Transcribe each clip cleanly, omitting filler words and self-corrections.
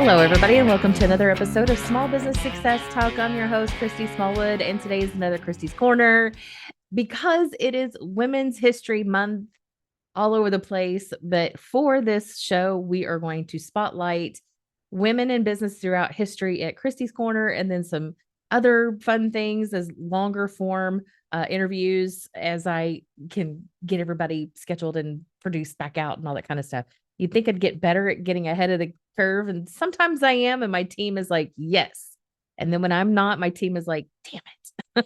Hello, everybody, and welcome to another episode of Small Business Success Talk. I'm your host, Christy Smallwood, and today is another Christy's Corner. Because it is Women's History Month all over the place, but for this show, we are going to spotlight women in business throughout history at Christy's Corner, and then some other fun things as longer form interviews as I can get everybody scheduled and produced back out and all that kind of stuff. You'd think I'd get better at getting ahead of the curve, and sometimes I am, and my team is like, yes. And then when I'm not, my team is like, damn it.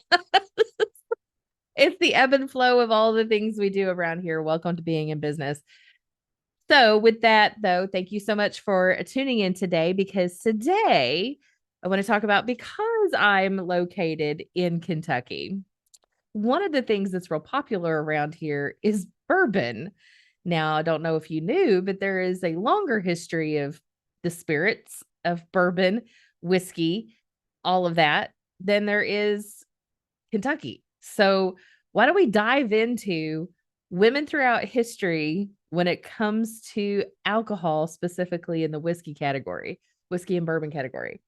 It's the ebb and flow of all the things we do around here. Welcome to being in business. So, with that, though, thank you so much for tuning in today, because today I want to talk about, because I'm located in Kentucky, one of the things that's real popular around here is bourbon. Now, I don't know if you knew, but there is a longer history of the spirits of bourbon, whiskey, all of that, than there is Kentucky. So, why don't we dive into women throughout history when it comes to alcohol, specifically in the whiskey category, whiskey and bourbon category?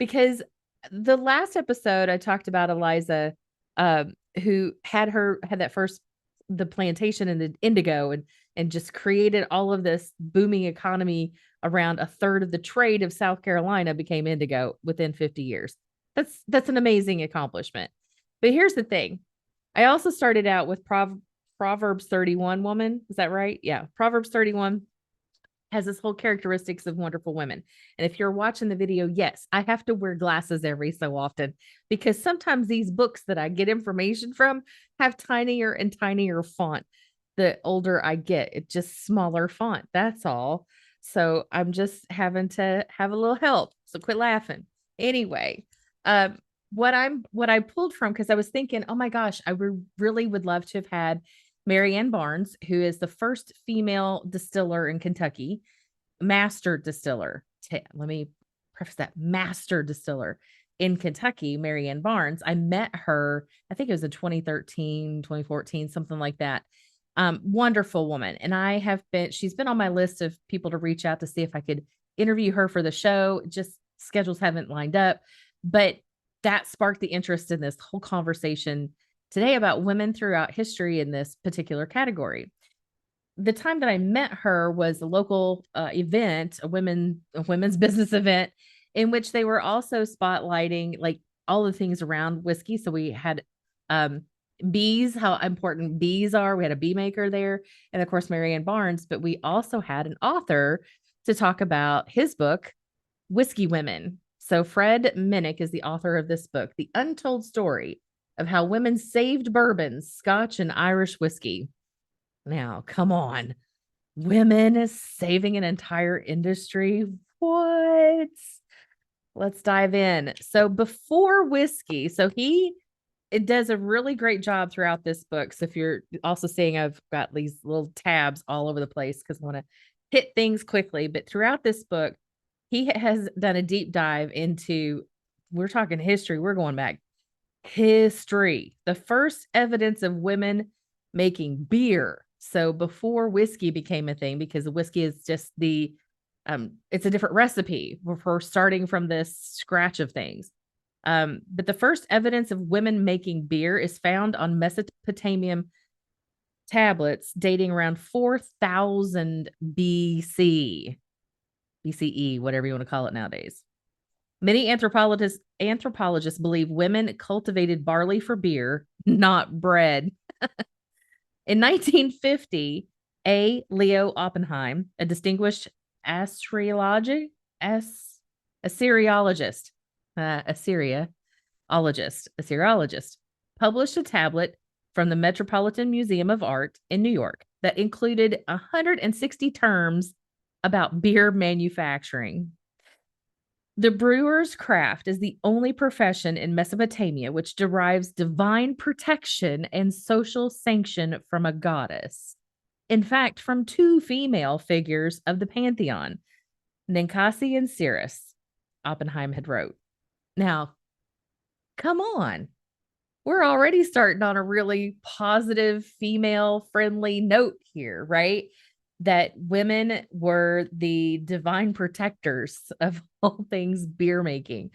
Because the last episode I talked about Eliza, who had that first, the plantation and the indigo, and just created all of this booming economy. Around a third of the trade of South Carolina became indigo within 50 years. That's an amazing accomplishment. But here's the thing. I also started out with Proverbs 31 woman. Is that right? Yeah. Proverbs 31 has this whole characteristics of wonderful women. And if you're watching the video, yes, I have to wear glasses every so often, because sometimes these books that I get information from have tinier and tinier font. The older I get, it's just smaller font. That's all. So I'm just having to have a little help. So quit laughing. Anyway, what I pulled from, because I was thinking, oh my gosh, I really would love to have had Mary Ann Barnes, who is the first female distiller in Kentucky, master distiller. Let me preface that, master distiller in Kentucky, Mary Ann Barnes. I met her, I think it was in 2013, 2014, something like that. Wonderful woman. And she's been on my list of people to reach out to see if I could interview her for the show. Just schedules haven't lined up, but that sparked the interest in this whole conversation today about women throughout history in this particular category. The time that I met her was a local event, a women's business event, in which they were also spotlighting like all the things around whiskey. So we had bees, how important bees are. We had a bee maker there, and of course, Mary Ann Barnes, but we also had an author to talk about his book, Whiskey Women. So Fred Minnick is the author of this book, The Untold Story of How Women Saved Bourbons, Scotch, and Irish Whiskey. Now, come on. Women saving an entire industry. What? Let's dive in. So before whiskey, it does a really great job throughout this book. So if you're also seeing, I've got these little tabs all over the place because I want to hit things quickly. But throughout this book, he has done a deep dive into, we're talking history. We're going back history. The first evidence of women making beer. So before whiskey became a thing, because the whiskey is just it's a different recipe for starting from this scratch of things. But the first evidence of women making beer is found on Mesopotamian tablets dating around 4000 BC, BCE, whatever you want to call it nowadays. Many anthropologists believe women cultivated barley for beer, not bread. In 1950, A. Leo Oppenheim, a distinguished Assyriologist, published a tablet from the Metropolitan Museum of Art in New York that included 160 terms about beer manufacturing. The brewer's craft is the only profession in Mesopotamia which derives divine protection and social sanction from a goddess. In fact, from two female figures of the pantheon, Ninkasi and Ceres, Oppenheim had wrote. Now, come on. We're already starting on a really positive, female-friendly note here, right? that women were the divine protectors of all things beer making.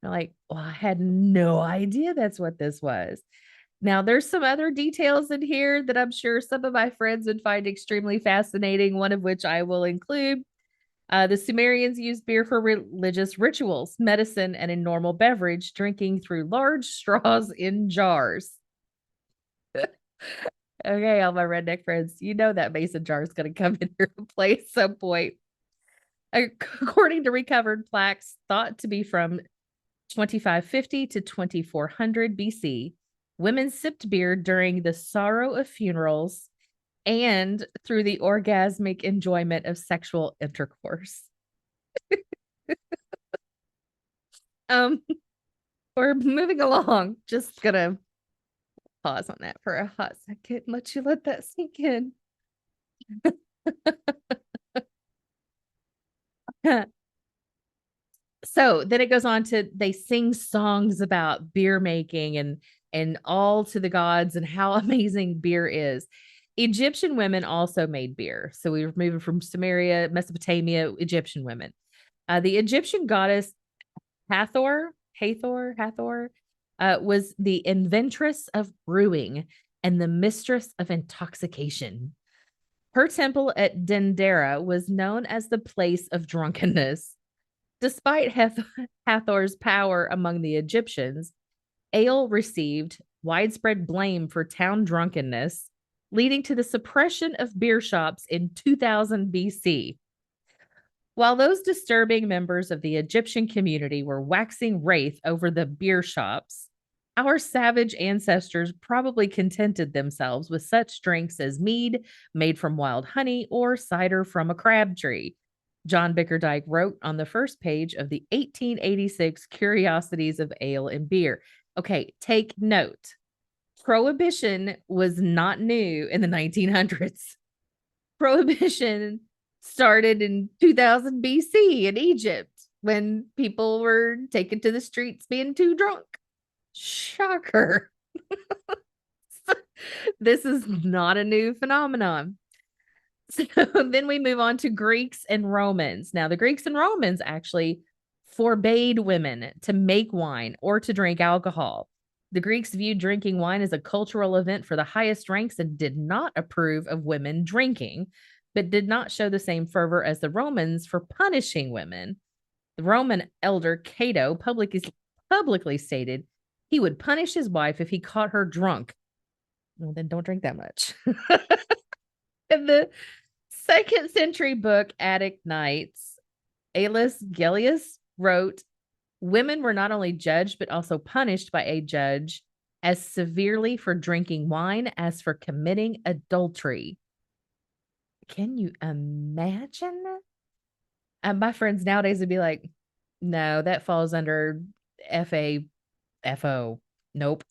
I'm like, well, I had no idea that's what this was. Now, there's some other details in here that I'm sure some of my friends would find extremely fascinating, one of which I will include. The Sumerians used beer for religious rituals, medicine, and a normal beverage, drinking through large straws in jars. Okay, all my redneck friends, you know that mason jar is going to come into play at some point. According to recovered plaques thought to be from 2550 to 2400 BC, women sipped beer during the sorrow of funerals and through the orgasmic enjoyment of sexual intercourse. um, we're moving along. Just gonna pause on that for a hot second. Let you let that sink in. So then it goes on to they sing songs about beer making and all to the gods and how amazing beer is. Egyptian women also made beer. So we were moving from Sumeria, Mesopotamia, Egyptian women. The Egyptian goddess Hathor, was the inventress of brewing and the mistress of intoxication. Her temple at Dendera was known as the place of drunkenness. Despite Hathor's power among the Egyptians, ale received widespread blame for town drunkenness, leading to the suppression of beer shops in 2000 BC. While those disturbing members of the Egyptian community were waxing wrath over the beer shops, our savage ancestors probably contented themselves with such drinks as mead made from wild honey or cider from a crab tree. John Bickerdike wrote on the first page of the 1886 Curiosities of Ale and Beer. Okay, take note. Prohibition was not new in the 1900s. Prohibition started in 2000 BC in Egypt when people were taken to the streets being too drunk. Shocker. This is not a new phenomenon. So then we move on to Greeks and Romans. Now, the Greeks and Romans actually forbade women to make wine or to drink alcohol. The Greeks viewed drinking wine as a cultural event for the highest ranks and did not approve of women drinking, but did not show the same fervor as the Romans for punishing women. The Roman elder Cato publicly stated he would punish his wife if he caught her drunk. Well, then don't drink that much. In the second century book, Attic Nights, Aulus Gellius wrote, women were not only judged, but also punished by a judge as severely for drinking wine as for committing adultery. Can you imagine? My friends nowadays would be like, no, that falls under FAFO. Nope.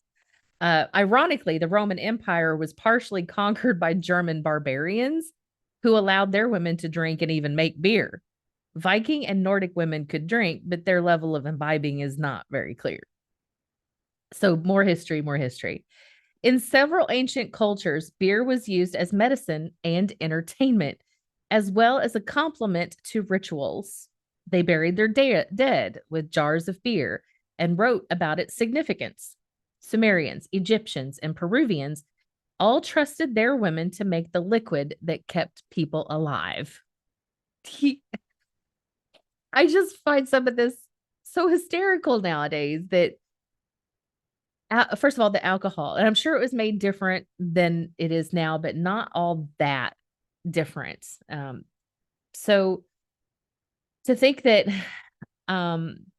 Ironically, the Roman Empire was partially conquered by German barbarians who allowed their women to drink and even make beer. Viking and Nordic women could drink, but their level of imbibing is not very clear. So, more history, more history. In several ancient cultures, beer was used as medicine and entertainment, as well as a complement to rituals. They buried their dead with jars of beer and wrote about its significance. Sumerians, Egyptians, and Peruvians all trusted their women to make the liquid that kept people alive. I just find some of this so hysterical nowadays that, first of all, the alcohol, and I'm sure it was made different than it is now, but not all that different. So to think that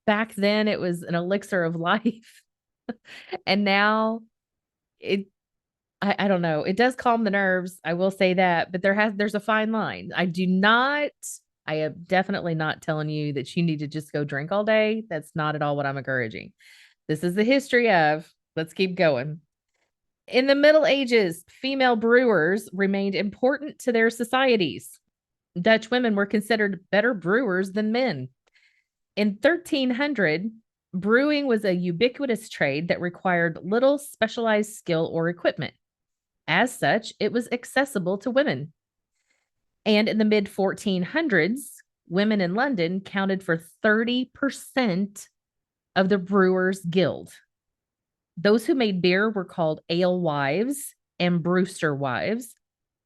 back then it was an elixir of life and now I don't know. It does calm the nerves. I will say that, but there's a fine line. I am definitely not telling you that you need to just go drink all day. That's not at all what I'm encouraging. This is the history of, let's keep going. In the Middle Ages, female brewers remained important to their societies. Dutch women were considered better brewers than men. In 1300, brewing was a ubiquitous trade that required little specialized skill or equipment. As such, it was accessible to women. And in the mid 1400s, women in London counted for 30% of the Brewers Guild. Those who made beer were called ale wives and brewster wives,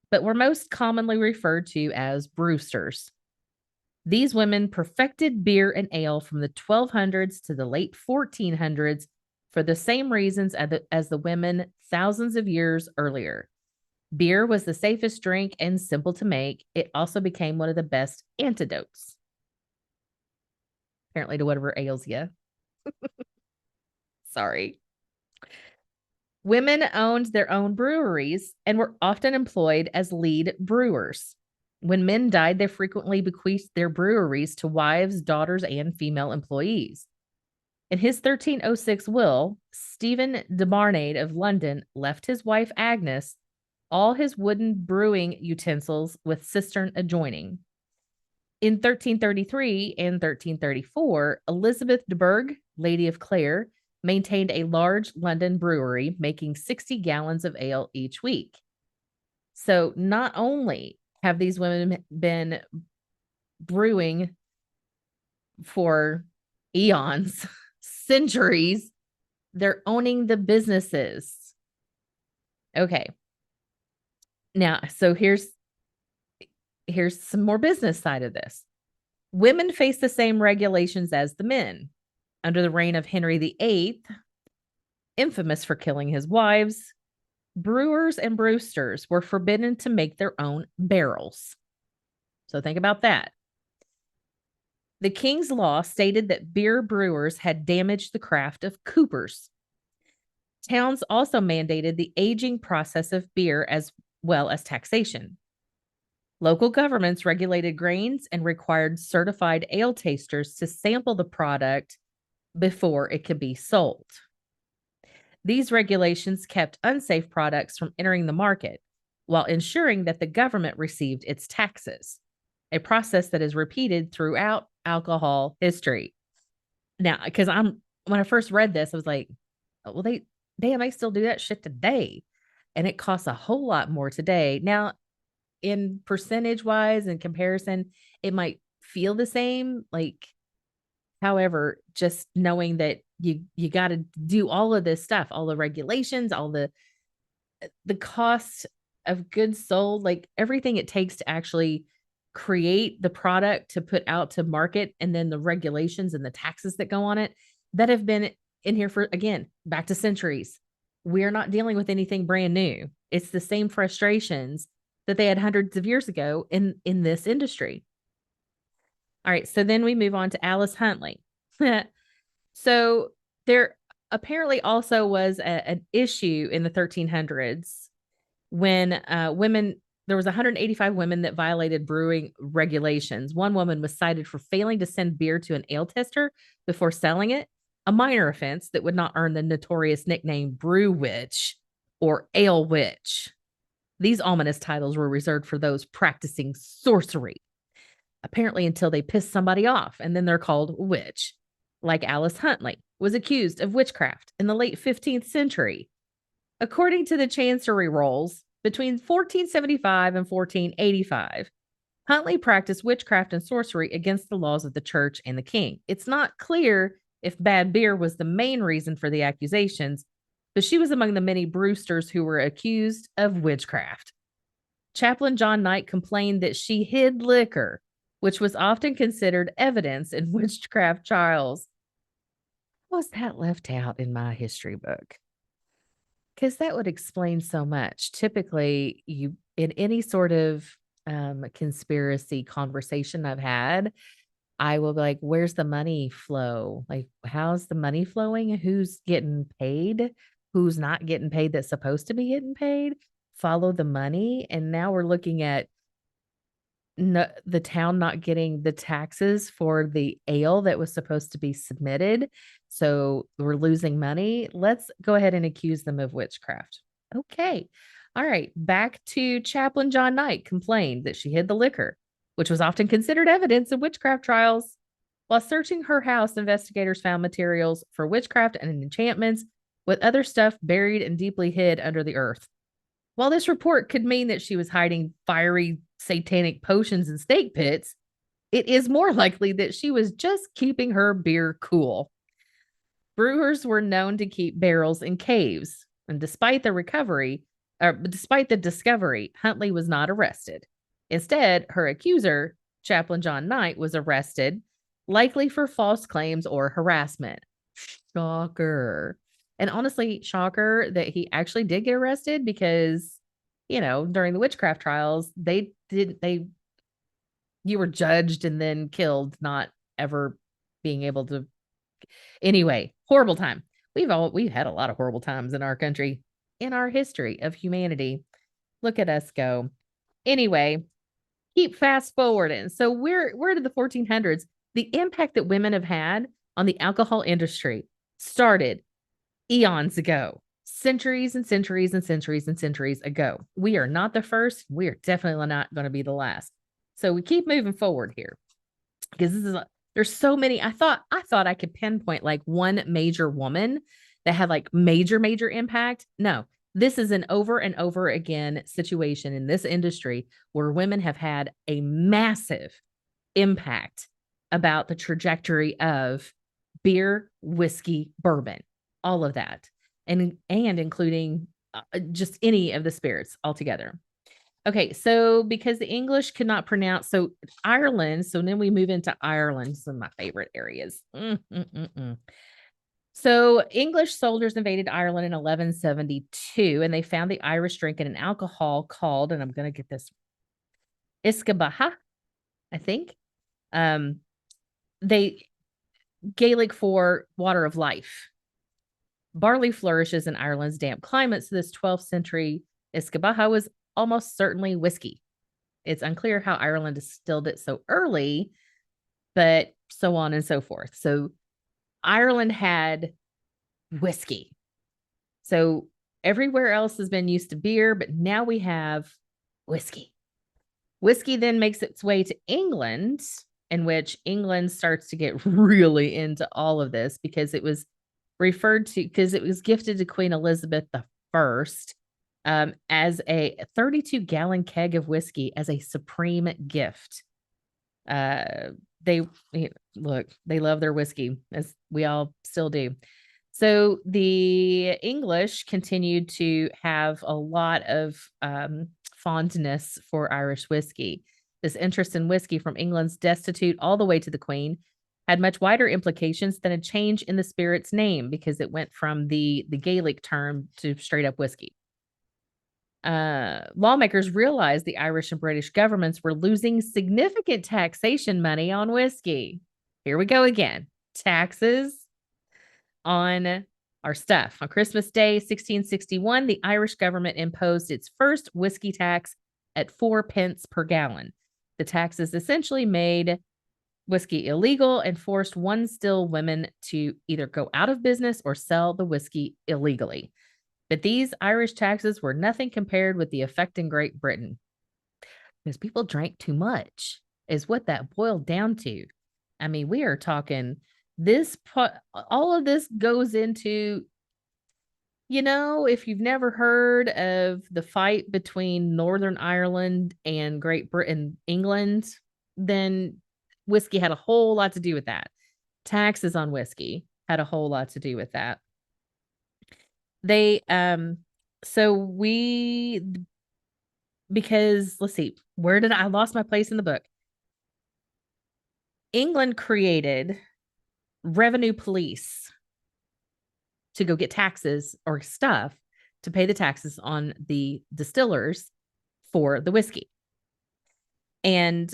but were most commonly referred to as brewsters. These women perfected beer and ale from the 1200s to the late 1400s for the same reasons as the women thousands of years earlier. Beer was the safest drink and simple to make. It also became one of the best antidotes, apparently, to whatever ails you. Sorry. Women owned their own breweries and were often employed as lead brewers. When men died, they frequently bequeathed their breweries to wives, daughters, and female employees. In his 1306 will, Stephen de Barnard of London left his wife Agnes all his wooden brewing utensils with cistern adjoining. In 1333 and 1334, Elizabeth de Burgh, Lady of Clare, maintained a large London brewery, making 60 gallons of ale each week. So not only have these women been brewing for eons, centuries, they're owning the businesses. Okay. Now, so here's some more business side of this. Women face the same regulations as the men. Under the reign of Henry VIII, infamous for killing his wives, brewers and brewsters were forbidden to make their own barrels. So think about that. The king's law stated that beer brewers had damaged the craft of coopers. Towns also mandated the aging process of beer as well as taxation. Local governments regulated grains and required certified ale tasters to sample the product before it could be sold. These regulations kept unsafe products from entering the market while ensuring that the government received its taxes, a process that is repeated throughout alcohol history. Now, because when I first read this, I was like, well, they still do that shit today. And it costs a whole lot more today. Now, in percentage wise and comparison, it might feel the same. However, just knowing that you got to do all of this stuff, all the regulations, all the cost of goods sold, like everything it takes to actually create the product to put out to market, and then the regulations and the taxes that go on it that have been in here for, again, back to centuries. We're not dealing with anything brand new. It's the same frustrations that they had hundreds of years ago in this industry. All right, so then we move on to Alice Huntley. So there apparently also was an issue in the 1300s when there was 185 women that violated brewing regulations. One woman was cited for failing to send beer to an ale tester before selling it, a minor offense that would not earn the notorious nickname Brew Witch or Ale Witch. These ominous titles were reserved for those practicing sorcery, apparently until they piss somebody off, and then they're called witch. Like Alice Huntley was accused of witchcraft in the late 15th century. According to the Chancery Rolls, between 1475 and 1485, Huntley practiced witchcraft and sorcery against the laws of the church and the king. It's not clear if bad beer was the main reason for the accusations, but she was among the many brewsters who were accused of witchcraft. Chaplain John Knight complained that she hid liquor, which was often considered evidence in witchcraft trials. How was that left out in my history book? Because that would explain so much. Typically, you in any sort of conspiracy conversation I've had, I will be like, where's the money flow? Like, how's the money flowing? Who's getting paid? Who's not getting paid that's supposed to be getting paid? Follow the money. And now we're looking at the town not getting the taxes for the ale that was supposed to be submitted. So we're losing money. Let's go ahead and accuse them of witchcraft. Okay. All right. Back to Chaplain John Knight complained that she hid the liquor, which was often considered evidence in witchcraft trials. While searching her house, investigators found materials for witchcraft and enchantments with other stuff buried and deeply hid under the earth. While this report could mean that she was hiding fiery satanic potions and steak pits, it is more likely that she was just keeping her beer cool. Brewers were known to keep barrels in caves, and despite the discovery, Huntley was not arrested. Instead, her accuser, Chaplain John Knight, was arrested, likely for false claims or harassment. Shocker. And honestly, shocker that he actually did get arrested because, during the witchcraft trials, you were judged and then killed, not ever being able to. Anyway, horrible time. We've had a lot of horrible times in our country, in our history of humanity. Look at us go. Anyway, keep fast forwarding. So we're to the 1400s. The impact that women have had on the alcohol industry started eons ago, centuries and centuries and centuries and centuries ago. We are not the first. We are definitely not going to be the last. So we keep moving forward here because there's so many. I thought I could pinpoint like one major woman that had like major impact. No, this is an over and over again situation in this industry where women have had a massive impact about the trajectory of beer, whiskey, bourbon, all of that, and including just any of the spirits altogether. Okay, so because the English could not pronounce, so Ireland, so then we move into Ireland, some of my favorite areas. So English soldiers invaded Ireland in 1172, and they found the Irish drinking an alcohol called, and I'm going to get this, Iscabaha, I think. They Gaelic for water of life. Barley flourishes in Ireland's damp climate, so this 12th century Iscabaha was almost certainly whiskey. It's unclear how Ireland distilled it so early, but so on and so forth. So Ireland had whiskey. So everywhere else has been used to beer, but now we have whiskey. Whiskey then makes its way to England, in which England starts to get really into all of this because it was gifted to Queen Elizabeth I as a 32-gallon keg of whiskey as a supreme gift. They love their whiskey, as we all still do. So the English continued to have a lot of fondness for Irish whiskey. This interest in whiskey from England's destitute all the way to the Queen had much wider implications than a change in the spirit's name because it went from the Gaelic term to straight up whiskey. Lawmakers realized the Irish and British governments were losing significant taxation money on whiskey. Here we go again. Taxes on our stuff. On Christmas Day, 1661, the Irish government imposed its first whiskey tax at 4 pence per gallon. The taxes essentially made whiskey illegal and forced one still women to either go out of business or sell the whiskey illegally. But these Irish taxes were nothing compared with the effect in Great Britain. Because people drank too much, is what that boiled down to. I mean, we are talking all of this goes into, if you've never heard of the fight between Northern Ireland and Great Britain, England, then whiskey had a whole lot to do with that. Taxes on whiskey had a whole lot to do with that. Because let's see, I lost my place in the book. England created revenue police to go get taxes or stuff to pay the taxes on the distillers for the whiskey. And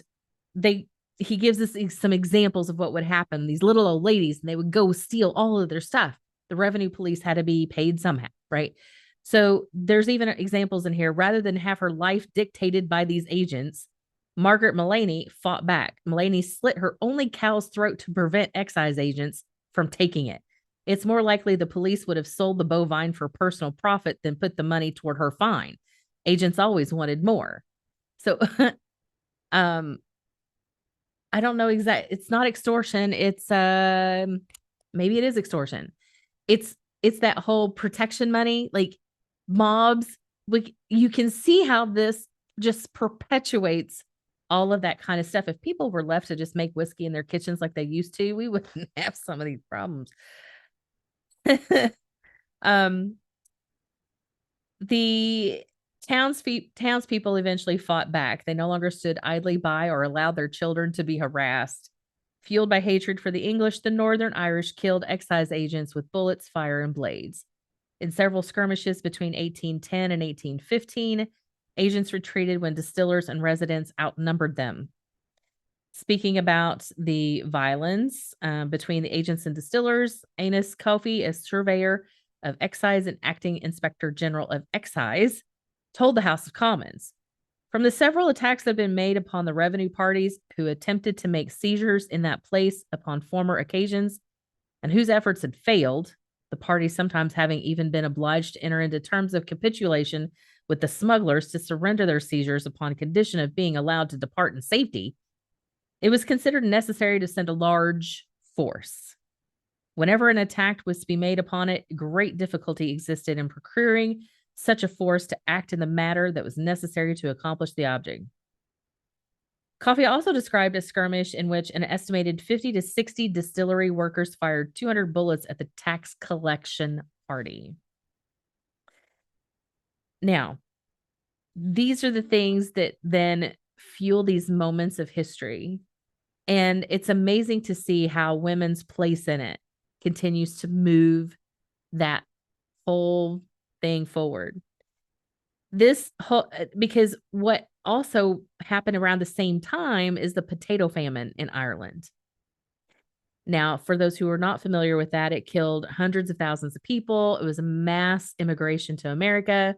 he gives us some examples of what would happen. These little old ladies, and they would go steal all of their stuff. The revenue police had to be paid somehow, right? So there's even examples in here. Rather than have her life dictated by these agents, Margaret Mullaney fought back. Mullaney slit her only cow's throat to prevent excise agents from taking it. It's more likely the police would have sold the bovine for personal profit than put the money toward her fine. Agents always wanted more. So, I don't know exactly. It's not extortion. It's maybe it is extortion. It's that whole protection money, like mobs. Like you can see how this just perpetuates all of that kind of stuff. If people were left to just make whiskey in their kitchens like they used to, we wouldn't have some of these problems. um, the townspeople eventually fought back. They no longer stood idly by or allowed their children to be harassed. Fueled by hatred for the English, the Northern Irish killed excise agents with bullets, fire, and blades. In several skirmishes between 1810 and 1815, agents retreated when distillers and residents outnumbered them. Speaking about the violence between the agents and distillers, Anus Kofi, as surveyor of excise and acting inspector general of excise, told the House of Commons, from the several attacks that have been made upon the revenue parties who attempted to make seizures in that place upon former occasions, and whose efforts had failed, the parties sometimes having even been obliged to enter into terms of capitulation with the smugglers to surrender their seizures upon condition of being allowed to depart in safety, it was considered necessary to send a large force. Whenever an attack was to be made upon it, great difficulty existed in procuring such a force to act in the matter that was necessary to accomplish the object. Coffey also described a skirmish in which an estimated 50 to 60 distillery workers fired 200 bullets at the tax collection party. Now, these are the things that then fuel these moments of history. And it's amazing to see how women's place in it continues to move that whole thing forward. This whole, because what also happened around the same time is the potato famine in Ireland. Now, for those who are not familiar with that, it killed hundreds of thousands of people. It was a mass immigration to America,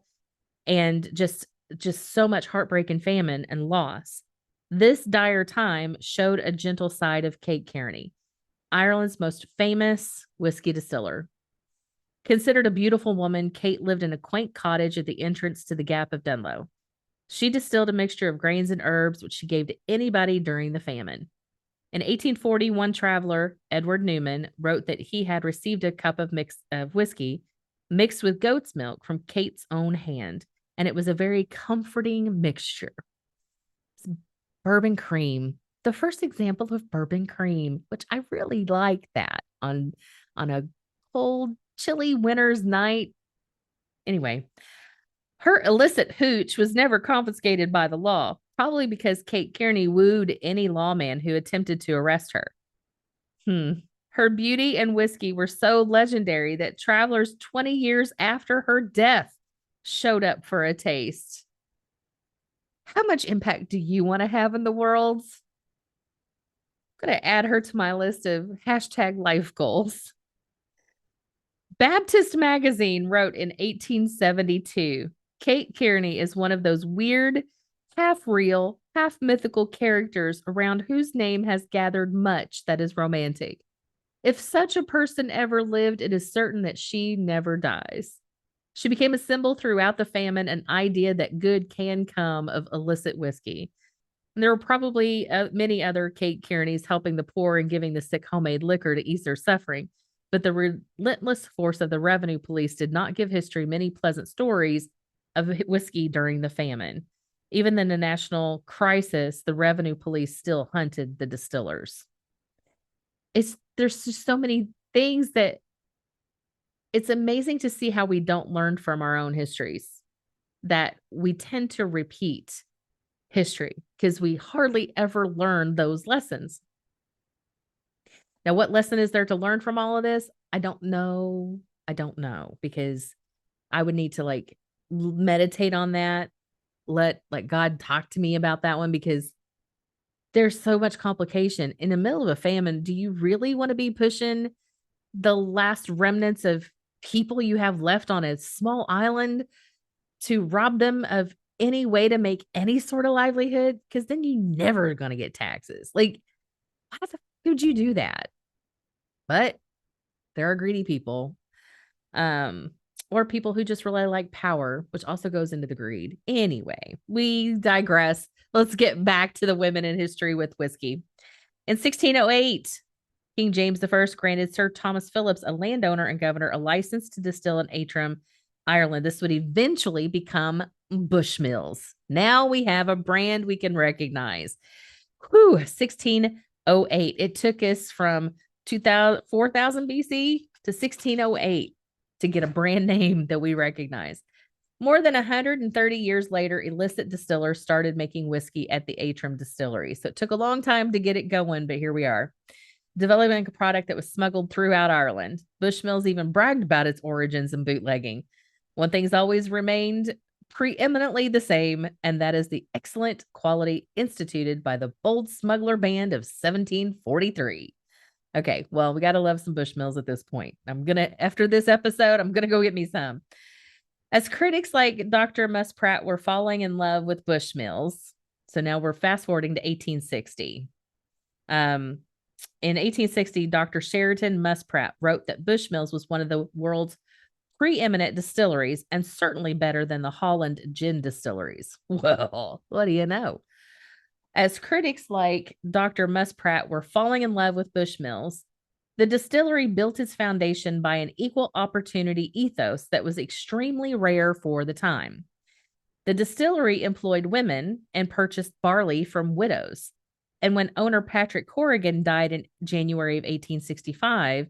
and just so much heartbreak and famine and loss. This dire time showed a gentle side of Kate Kearney, Ireland's most famous whiskey distiller. Considered a beautiful woman, Kate lived in a quaint cottage at the entrance to the Gap of Dunlow. She distilled a mixture of grains and herbs, which she gave to anybody during the famine. In 1840, one traveler, Edward Newman, wrote that he had received a cup of whiskey mixed with goat's milk from Kate's own hand, and it was a very comforting mixture. It's bourbon cream, the first example of bourbon cream, which I really like that on a cold, chilly winter's night. Anyway, her illicit hooch was never confiscated by the law, probably because Kate Kearney wooed any lawman who attempted to arrest her. Her beauty and whiskey were so legendary that travelers 20 years after her death showed up for a taste. How much impact do you want to have in the world? I'm going to add her to my list of #life goals. Baptist Magazine wrote in 1872, Kate Kearney is one of those weird, half real, half mythical characters around whose name has gathered much that is romantic. If such a person ever lived, it is certain that she never dies. She became a symbol throughout the famine, an idea that good can come of illicit whiskey. And there were probably many other Kate Kearneys helping the poor and giving the sick homemade liquor to ease their suffering. But the relentless force of the revenue police did not give history many pleasant stories of whiskey during the famine. Even in the national crisis, the revenue police still hunted the distillers. There's just so many things that it's amazing to see how we don't learn from our own histories, that we tend to repeat history because we hardly ever learn those lessons. Now, what lesson is there to learn from all of this? I don't know. Because I would need to meditate on that. Let God talk to me about that one, because there's so much complication in the middle of a famine. Do you really want to be pushing the last remnants of people you have left on a small island to rob them of any way to make any sort of livelihood? Because then you never are going to get taxes. Why the fuck would you do that? But there are greedy people, or people who just really like power, which also goes into the greed. Anyway, we digress. Let's get back to the women in history with whiskey. In 1608, King James I granted Sir Thomas Phillips, a landowner and governor, a license to distill in Antrim, Ireland. This would eventually become Bushmills. Now we have a brand we can recognize. Whew, 1608. It took us from 4000 BC to 1608 to get a brand name that we recognize. More than 130 years later, illicit distillers started making whiskey at the Atrim distillery. So it took a long time to get it going, but here we are. Developing a product that was smuggled throughout Ireland. Bushmills even bragged about its origins and bootlegging. One thing's always remained preeminently the same, and that is the excellent quality instituted by the bold smuggler band of 1743. Okay, well, we got to love some Bushmills at this point. After this episode, I'm going to go get me some. As critics like Dr. Muspratt were falling in love with Bushmills, so now we're fast forwarding to 1860. In 1860, Dr. Sheraton Muspratt wrote that Bushmills was one of the world's preeminent distilleries and certainly better than the Holland gin distilleries. Well, what do you know? As critics like Dr. Muspratt were falling in love with Bushmills, the distillery built its foundation by an equal opportunity ethos that was extremely rare for the time. The distillery employed women and purchased barley from widows. And when owner Patrick Corrigan died in January of 1865,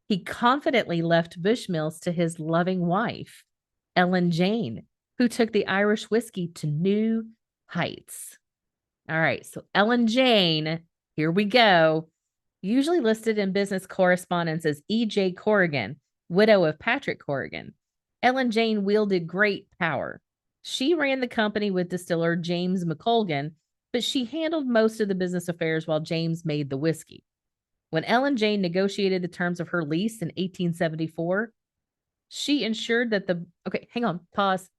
he confidently left Bushmills to his loving wife, Ellen Jane, who took the Irish whiskey to new heights. All right, so Ellen Jane, here we go. Usually listed in business correspondence as E.J. Corrigan, widow of Patrick Corrigan. Ellen Jane wielded great power. She ran the company with distiller James McColgan, but she handled most of the business affairs while James made the whiskey. When Ellen Jane negotiated the terms of her lease in 1874, she ensured that pause.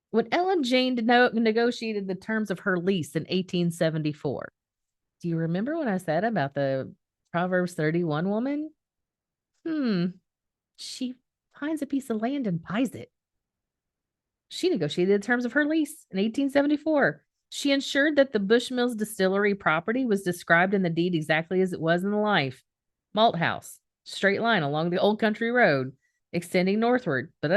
When Ellen Jane negotiated the terms of her lease in 1874, do you remember what I said about the Proverbs 31 woman? She finds a piece of land and buys it. She negotiated the terms of her lease in 1874. She ensured that the Bushmills distillery property was described in the deed exactly as it was in the life. Malt house, straight line along the old country road, extending northward. All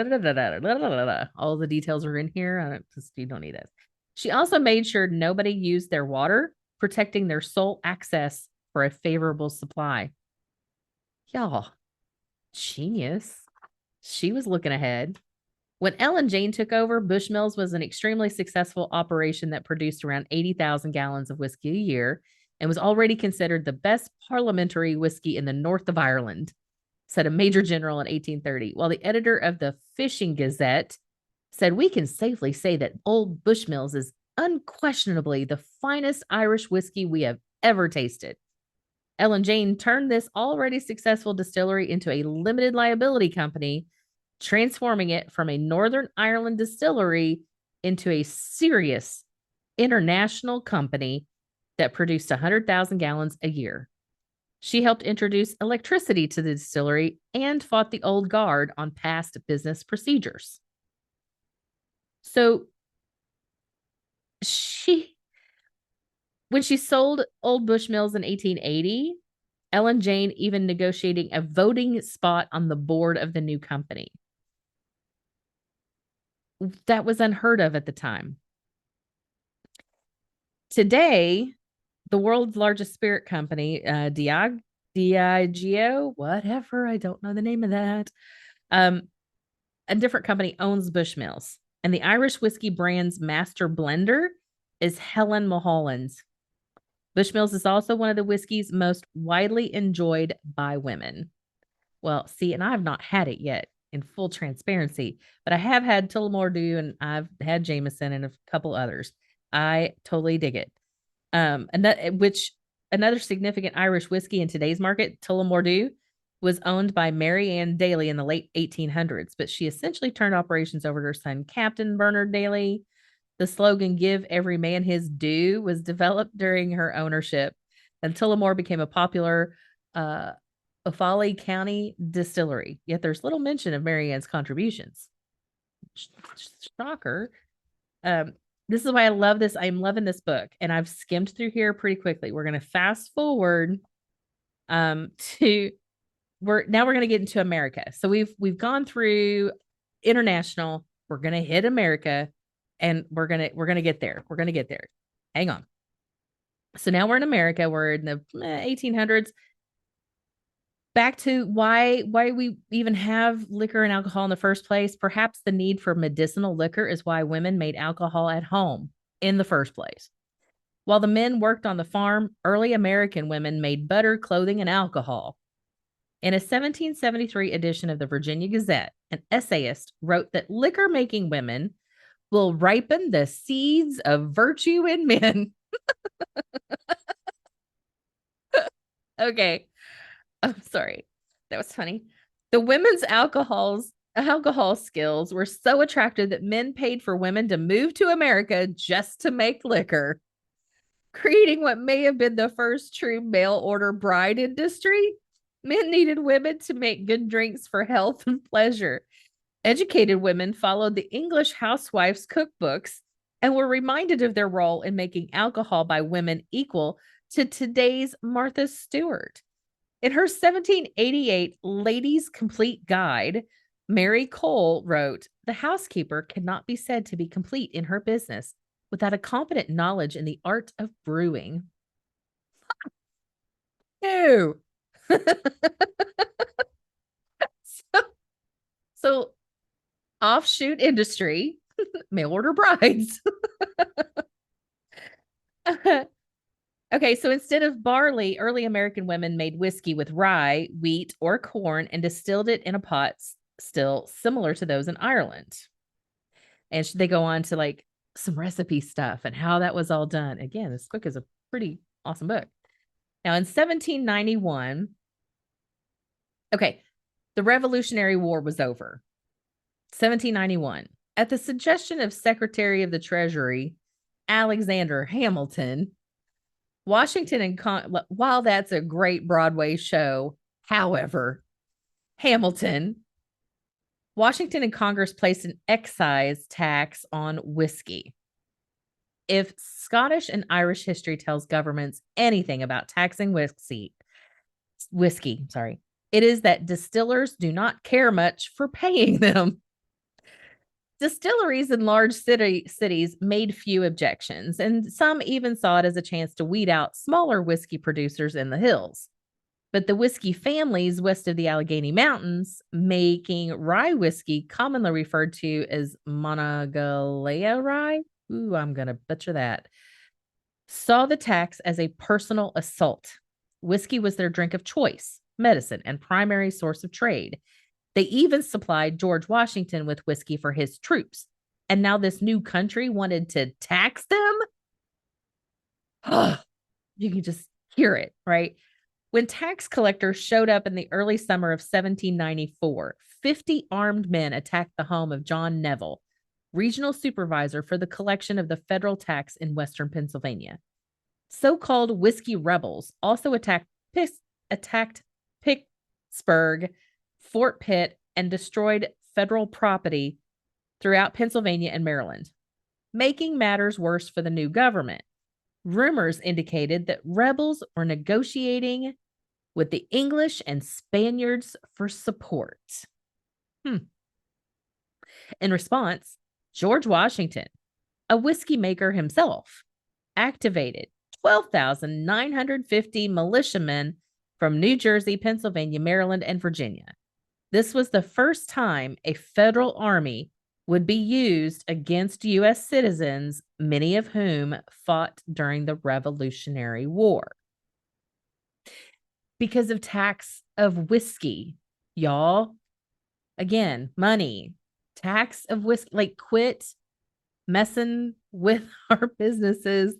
the details are in here. You don't need it. She also made sure nobody used their water, protecting their sole access for a favorable supply. Y'all, genius. She was looking ahead. When Ellen Jane took over, Bushmills was an extremely successful operation that produced around 80,000 gallons of whiskey a year and was already considered the best parliamentary whiskey in the north of Ireland, said a major general in 1830. While the editor of the Fishing Gazette said, "We can safely say that Old Bushmills is unquestionably the finest Irish whiskey we have ever tasted." Ellen Jane turned this already successful distillery into a limited liability company, transforming it from a Northern Ireland distillery into a serious international company that produced 100,000 gallons a year. She helped introduce electricity to the distillery and fought the old guard on past business procedures. So when she sold Old Bushmills in 1880, Ellen Jane even negotiating a voting spot on the board of the new company. That was unheard of at the time. Today, the world's largest spirit company, Diageo, whatever, I don't know the name of that, a different company owns Bushmills. And the Irish whiskey brand's master blender is Helen Mulholland's. Bushmills is also one of the whiskeys most widely enjoyed by women. Well, see, and I've not had it yet, in full transparency, but I have had Tullamore Dew and I've had Jameson and a couple others. I totally dig it. Another significant Irish whiskey in today's market, Tullamore Dew, was owned by Mary Ann Daly in the late 1800s, but she essentially turned operations over to her son, Captain Bernard Daly. The slogan, "Give every man his due," was developed during her ownership, and Tullamore became a popular Offaly County distillery. Yet there's little mention of Mary Ann's contributions. Shocker. This is why I love this. I'm loving this book, and I've skimmed through here pretty quickly. We're going to fast forward we're going to get into America. So we've gone through international. We're going to hit America. And we're gonna get there. We're gonna get there. Hang on. So now we're in America. We're in the 1800s. Back to why we even have liquor and alcohol in the first place. Perhaps the need for medicinal liquor is why women made alcohol at home in the first place. While the men worked on the farm, early American women made butter, clothing, and alcohol. In a 1773 edition of the Virginia Gazette, an essayist wrote that liquor making women will ripen the seeds of virtue in men. Okay. I'm sorry. That was funny. The women's alcohol skills were so attractive that men paid for women to move to America just to make liquor, creating what may have been the first true mail order bride industry. Men needed women to make good drinks for health and pleasure. Educated women followed the English housewives' cookbooks and were reminded of their role in making alcohol by women equal to today's Martha Stewart. In her 1788 Ladies' Complete Guide, Mary Cole wrote, "The housekeeper cannot be said to be complete in her business without a competent knowledge in the art of brewing." Ew. so, so offshoot industry, mail order brides. Okay, so instead of barley, early American women made whiskey with rye, wheat, or corn and distilled it in a pot still similar to those in Ireland. And they go on to like some recipe stuff and how that was all done. Again, this book is a pretty awesome book. Now, in 1791, okay, the Revolutionary War was over. 1791. At the suggestion of Secretary of the Treasury, Alexander Hamilton, Washington and while that's a great Broadway show, however, Washington and Congress placed an excise tax on whiskey. If Scottish and Irish history tells governments anything about taxing whiskey, it is that distillers do not care much for paying them. Distilleries in large cities made few objections, and some even saw it as a chance to weed out smaller whiskey producers in the hills. But the whiskey families west of the Allegheny Mountains, making rye whiskey commonly referred to as Monongahela rye, ooh, I'm going to butcher that, saw the tax as a personal assault. Whiskey was their drink of choice, medicine, and primary source of trade. They even supplied George Washington with whiskey for his troops. And now this new country wanted to tax them? Oh, you can just hear it, right? When tax collectors showed up in the early summer of 1794, 50 armed men attacked the home of John Neville, regional supervisor for the collection of the federal tax in western Pennsylvania. So-called whiskey rebels also attacked Pittsburgh, Fort Pitt, and destroyed federal property throughout Pennsylvania and Maryland. Making matters worse for the new government, rumors indicated that rebels were negotiating with the English and Spaniards for support. In response, George Washington, a whiskey maker himself, activated 12,950 militiamen from New Jersey, Pennsylvania, Maryland, and Virginia. This was the first time a federal army would be used against U.S. citizens, many of whom fought during the Revolutionary War. Because of tax of whiskey, y'all. Again, money, tax of whiskey, like quit messing with our businesses.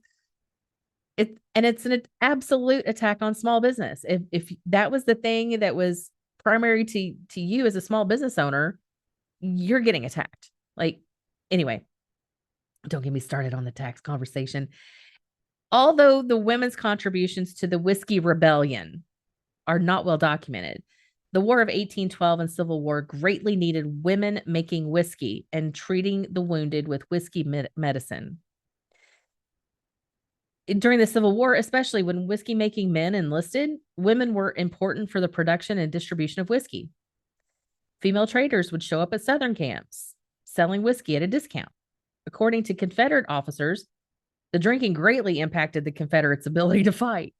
It's an absolute attack on small business. If that was the thing that was primary to you as a small business owner, you're getting attacked. Like, anyway, don't get me started on the tax conversation. Although the women's contributions to the Whiskey Rebellion are not well documented, the War of 1812 and Civil War greatly needed women making whiskey and treating the wounded with whiskey medicine. During the Civil War, especially when whiskey making men enlisted, women were important for the production and distribution of whiskey. Female traders would show up at Southern camps selling whiskey at a discount. According to Confederate officers, the drinking greatly impacted the Confederates' ability to fight.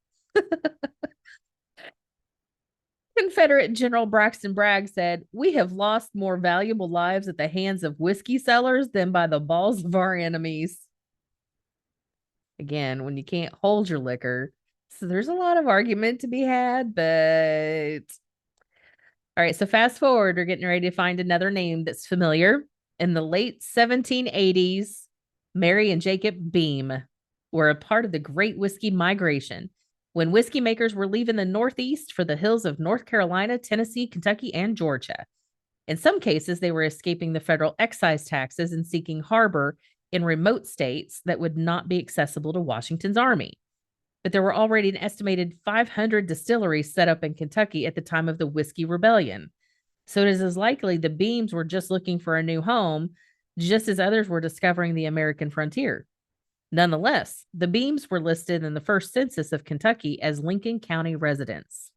Confederate General Braxton Bragg said, "We have lost more valuable lives at the hands of whiskey sellers than by the balls of our enemies." Again, when you can't hold your liquor. So there's a lot of argument to be had, but all right. So fast forward, we're getting ready to find another name that's familiar. In the late 1780s, Mary and Jacob Beam were a part of the Great Whiskey Migration when whiskey makers were leaving the Northeast for the hills of North Carolina, Tennessee, Kentucky, and Georgia. In some cases, they were escaping the federal excise taxes and seeking harbor in remote states that would not be accessible to Washington's army. But there were already an estimated 500 distilleries set up in Kentucky at the time of the Whiskey Rebellion. So it is as likely the Beams were just looking for a new home, just as others were discovering the American frontier. Nonetheless, the Beams were listed in the first census of Kentucky as Lincoln County residents.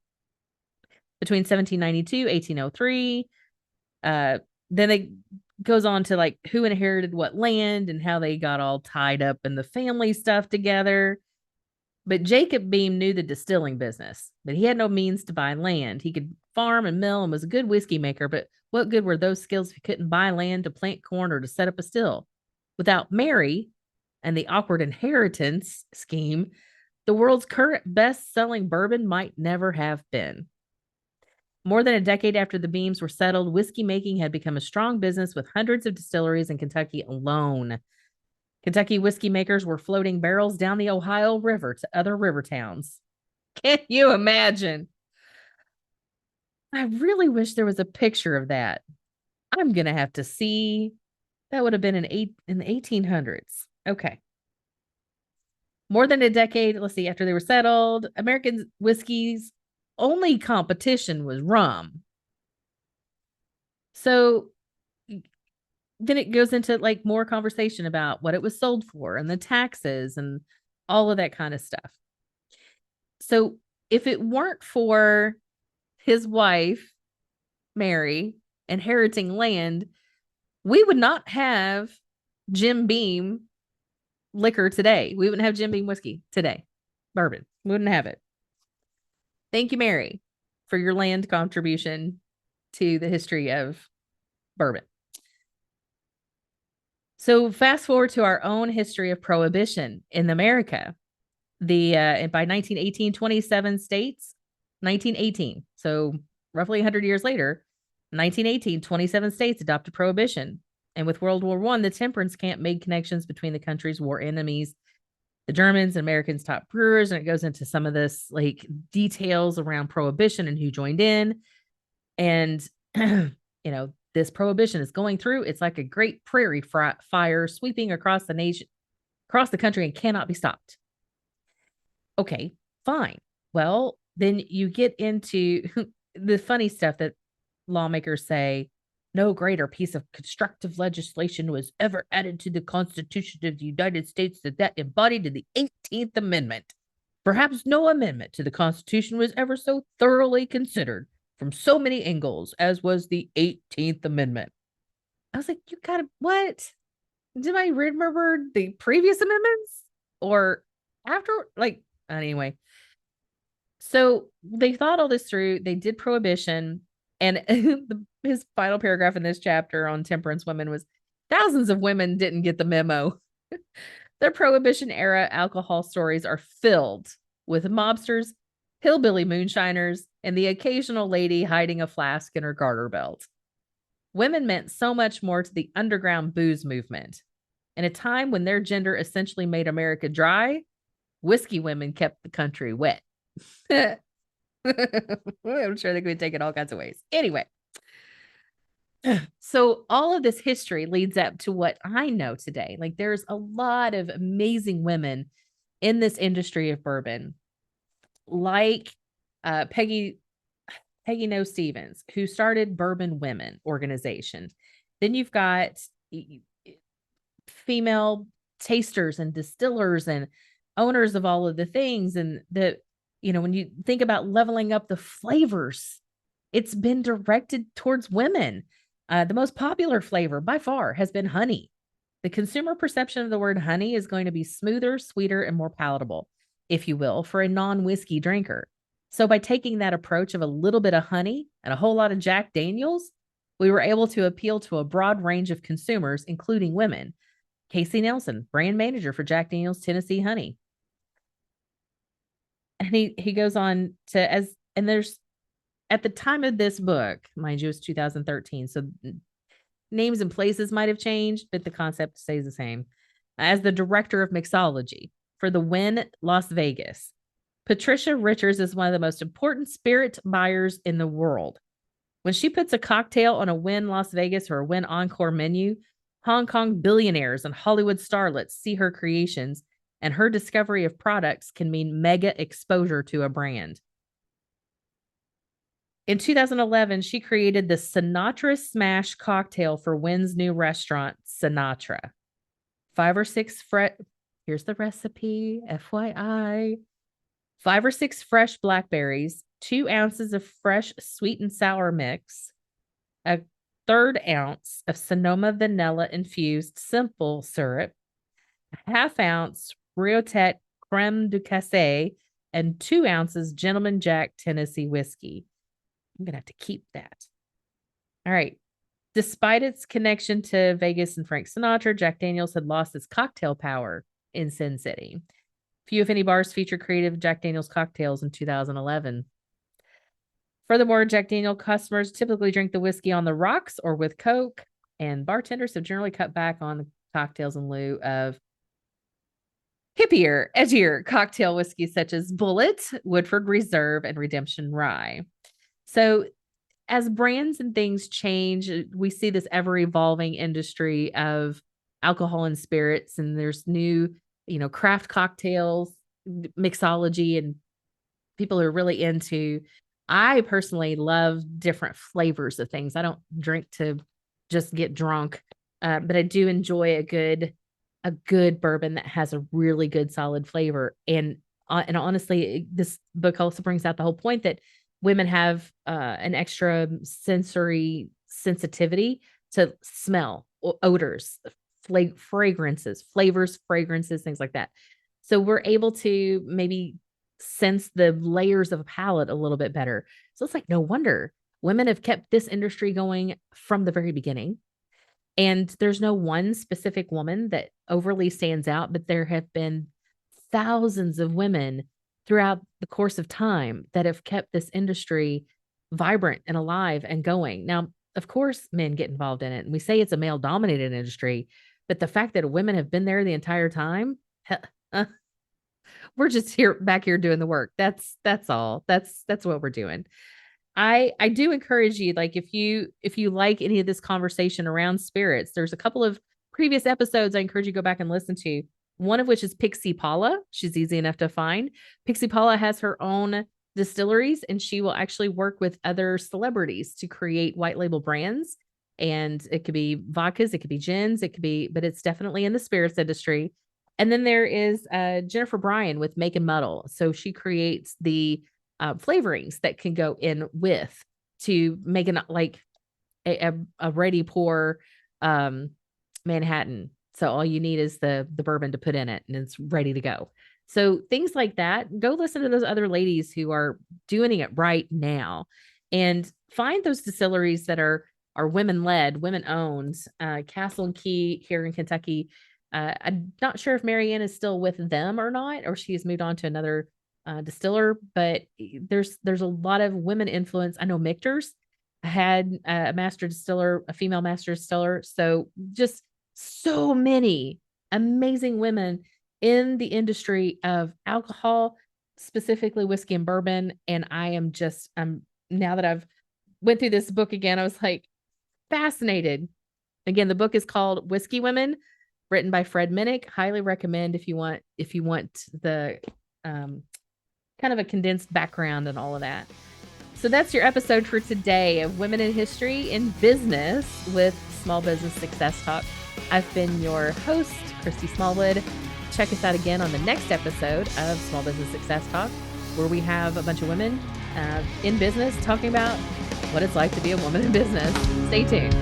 Between 1792, 1803, then it goes on to like who inherited what land and how they got all tied up in the family stuff together. But Jacob Beam knew the distilling business, but he had no means to buy land. He could farm and mill and was a good whiskey maker, but what good were those skills if he couldn't buy land to plant corn or to set up a still? Without Mary and the awkward inheritance scheme, the world's current best-selling bourbon might never have been. More than a decade after the Beams were settled, whiskey making had become a strong business with hundreds of distilleries in Kentucky alone. Kentucky whiskey makers were floating barrels down the Ohio River to other river towns. Can you imagine? I really wish there was a picture of that. I'm going to have to see. That would have been in the 1800s. Okay. More than a decade, let's see, after they were settled, American whiskey's only competition was rum. So then it goes into like more conversation about what it was sold for and the taxes and all of that kind of stuff. So if it weren't for his wife, Mary, inheriting land, we would not have Jim Beam liquor today. We wouldn't have Jim Beam whiskey today. Bourbon. We wouldn't have it. Thank you, Mary, for your land contribution to the history of bourbon. So fast forward to our own history of prohibition in America. By 1918, 27 states, 1918. So roughly 100 years later, 1918, 27 states adopted prohibition. And with World War I, the temperance camp made connections between the country's war enemies, the Germans and Americans top brewers, and it goes into some of this like details around prohibition and who joined in. And, this prohibition is going through. It's like a great prairie fire sweeping across the nation, across the country, and cannot be stopped. Okay, fine. Well, then you get into the funny stuff that lawmakers say, no greater piece of constructive legislation was ever added to the Constitution of the United States than that embodied in the 18th Amendment. Perhaps no amendment to the Constitution was ever so thoroughly considered from so many angles as was the 18th Amendment. I was like, you gotta, what? Did I remember the previous amendments or after? Like, anyway. So they thought all this through. They did prohibition. And his final paragraph in this chapter on temperance women was thousands of women didn't get the memo. Their prohibition era alcohol stories are filled with mobsters, hillbilly moonshiners, and the occasional lady hiding a flask in her garter belt. Women meant so much more to the underground booze movement. In a time when their gender essentially made America dry, whiskey women kept the country wet. I'm sure they could take it all kinds of ways. Anyway, so all of this history leads up to what I know today. Like there's a lot of amazing women in this industry of bourbon, like Peggy No Stevens, who started Bourbon Women organization. Then you've got female tasters and distillers and owners of all of the things. And when you think about leveling up the flavors, it's been directed towards women. The most popular flavor by far has been honey. The consumer perception of the word honey is going to be smoother, sweeter, and more palatable, if you will, for a non-whiskey drinker. So by taking that approach of a little bit of honey and a whole lot of Jack Daniels, we were able to appeal to a broad range of consumers, including women. Casey Nelson, brand manager for Jack Daniels Tennessee Honey. And he goes on to and there's at the time of this book, mind you, it's 2013. So names and places might have changed, but the concept stays the same. As the director of mixology for the Wynn Las Vegas, Patricia Richards is one of the most important spirit buyers in the world. When she puts a cocktail on a Wynn Las Vegas or a Wynn Encore menu, Hong Kong billionaires and Hollywood starlets see her creations, and her discovery of products can mean mega exposure to a brand. In 2011, she created the Sinatra Smash cocktail for Wynn's new restaurant, Sinatra. 5 or 6 here's the recipe, FYI. 5 or 6 fresh blackberries, 2 ounces of fresh sweet and sour mix, a 1/3 ounce of Sonoma vanilla infused simple syrup, a 1/2 ounce Riotet creme de casse, and 2 ounces Gentleman Jack Tennessee whiskey. I'm going to have to keep that. All right. Despite its connection to Vegas and Frank Sinatra, Jack Daniels had lost its cocktail power in Sin City. Few, if any, bars feature creative Jack Daniels cocktails in 2011. Furthermore, Jack Daniel customers typically drink the whiskey on the rocks or with Coke, and bartenders have generally cut back on cocktails in lieu of hippier, edgier cocktail whiskeys such as Bullet, Woodford Reserve, and Redemption Rye. So as brands and things change, we see this ever-evolving industry of alcohol and spirits, and there's new, craft cocktails, mixology, and people are really into. I personally love different flavors of things. I don't drink to just get drunk, but I do enjoy a good bourbon that has a really good solid flavor. And honestly, this book also brings out the whole point that women have an extra sensory sensitivity to smell, odors, fragrances, flavors, fragrances, things like that. So we're able to maybe sense the layers of a palate a little bit better. So it's like, no wonder women have kept this industry going from the very beginning. And there's no one specific woman that overly stands out, but there have been thousands of women throughout the course of time that have kept this industry vibrant and alive and going. Now, of course, men get involved in it, and we say it's a male dominated industry, but the fact that women have been there the entire time, we're just back here doing the work. That's all. That's what we're doing. I do encourage you, like, if you like any of this conversation around spirits, there's a couple of previous episodes I encourage you to go back and listen to. One of which is Pixie Paula. She's easy enough to find. Pixie Paula has her own distilleries, and she will actually work with other celebrities to create white label brands. And it could be vodkas, it could be gins, but it's definitely in the spirits industry. And then there is Jennifer Bryan with Make and Muddle. So she creates the flavorings that can go in with to make a ready pour Manhattan. So all you need is the bourbon to put in it, and it's ready to go. So things like that, go listen to those other ladies who are doing it right now, and find those distilleries that are women-led, women-owned. Castle and Key here in Kentucky. I'm not sure if Marianne is still with them or not, or she has moved on to another distiller, but there's a lot of women influence. I know Michter's had a master distiller, a female master distiller. So just so many amazing women in the industry of alcohol, specifically whiskey and bourbon. And I'm now that I've went through this book again, I was like fascinated. Again, the book is called Whiskey Women, written by Fred Minnick. Highly recommend if you want the kind of a condensed background and all of that. So that's your episode for today of Women in History in Business with Small Business Success Talk. I've been your host, Christy Smallwood. Check us out again on the next episode of Small Business Success Talk, where we have a bunch of women in business talking about what it's like to be a woman in business. Stay tuned.